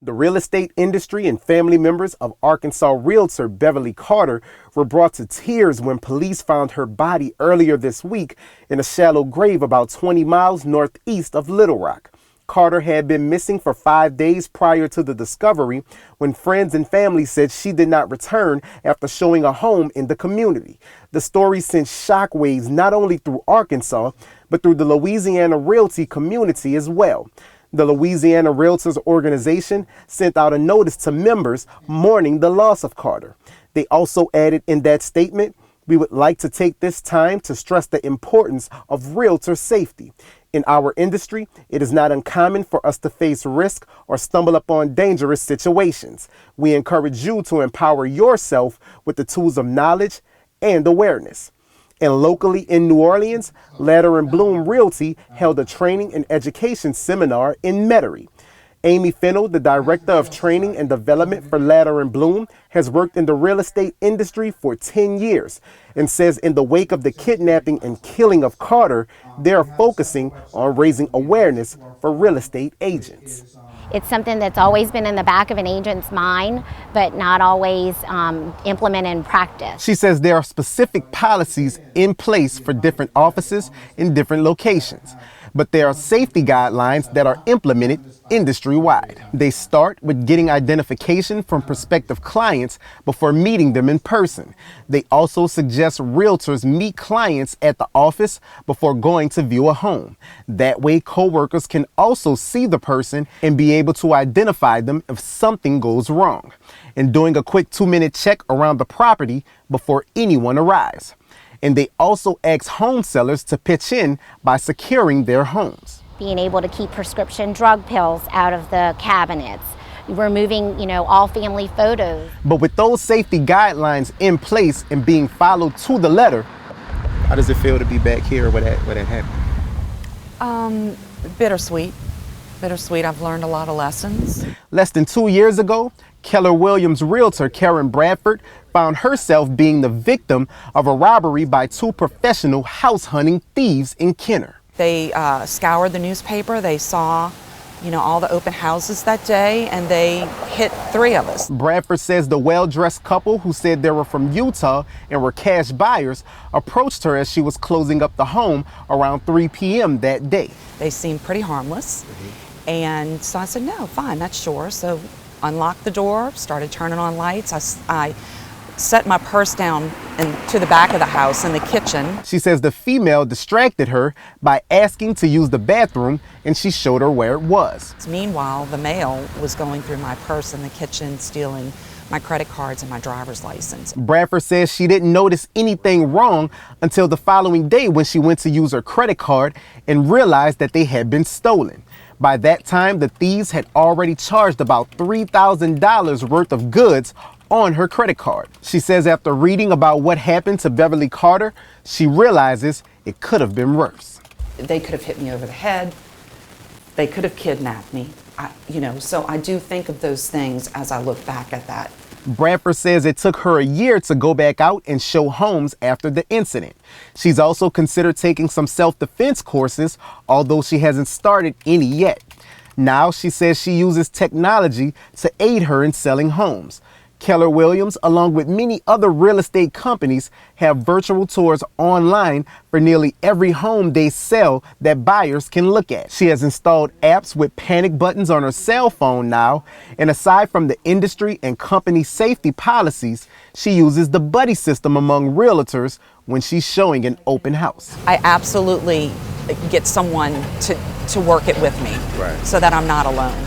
The real estate industry and family members of Arkansas Realtor Beverly Carter were brought to tears when police found her body earlier this week in a shallow grave about 20 miles northeast of Little Rock. Carter had been missing for 5 days prior to the discovery when friends and family said she did not return after showing a home in the community. The story sent shockwaves not only through Arkansas, but through the Louisiana realty community as well. The Louisiana Realtors organization sent out a notice to members mourning the loss of Carter. They also added in that statement, "We would like to take this time to stress the importance of realtor safety. In our industry, it is not uncommon for us to face risk or stumble upon dangerous situations. We encourage you to empower yourself with the tools of knowledge and awareness." And locally in New Orleans, Ladder and Bloom Realty held a training and education seminar in Metairie. Amy Fennell, the Director of Training and Development for Ladder and Bloom, has worked in the real estate industry for 10 years and says in the wake of the kidnapping and killing of Carter, they are focusing on raising awareness for real estate agents. It's something that's always been in the back of an agent's mind, but not always implemented in practice. She says there are specific policies in place for different offices in different locations, but there are safety guidelines that are implemented industry-wide. They start with getting identification from prospective clients before meeting them in person. They also suggest realtors meet clients at the office before going to view a home. That way, coworkers can also see the person and be able to identify them if something goes wrong, and doing a quick 2-minute check around the property before anyone arrives. And they also ask home sellers to pitch in by securing their homes. Being able to keep prescription drug pills out of the cabinets, removing, all family photos. But with those safety guidelines in place and being followed to the letter, how does it feel to be back here where that happened? Bittersweet. Bittersweet. I've learned a lot of lessons. Less than 2 years ago, Keller Williams realtor Karen Bradford found herself being the victim of a robbery by 2 professional house hunting thieves in Kenner. They scoured the newspaper. They saw, all the open houses that day, and they hit 3 of us. Bradford says the well-dressed couple who said they were from Utah and were cash buyers approached her as she was closing up the home around 3 p.m. that day. They seemed pretty harmless. And so I said, no, fine, that's yours. So unlocked the door, started turning on lights. I set my purse down to the back of the house in the kitchen. She says the female distracted her by asking to use the bathroom, and she showed her where it was. Meanwhile, the male was going through my purse in the kitchen, stealing my credit cards and my driver's license. Bradford says she didn't notice anything wrong until the following day when she went to use her credit card and realized that they had been stolen. By that time, the thieves had already charged about $3,000 worth of goods on her credit card. She says after reading about what happened to Beverly Carter, she realizes it could have been worse. They could have hit me over the head. They could have kidnapped me. So I do think of those things as I look back at that. Bradford says it took her a year to go back out and show homes after the incident. She's also considered taking some self-defense courses, although she hasn't started any yet. Now she says she uses technology to aid her in selling homes. Keller Williams, along with many other real estate companies, have virtual tours online for nearly every home they sell that buyers can look at. She has installed apps with panic buttons on her cell phone now, and aside from the industry and company safety policies, she uses the buddy system among realtors when she's showing an open house. I absolutely get someone to work it with me, so that I'm not alone.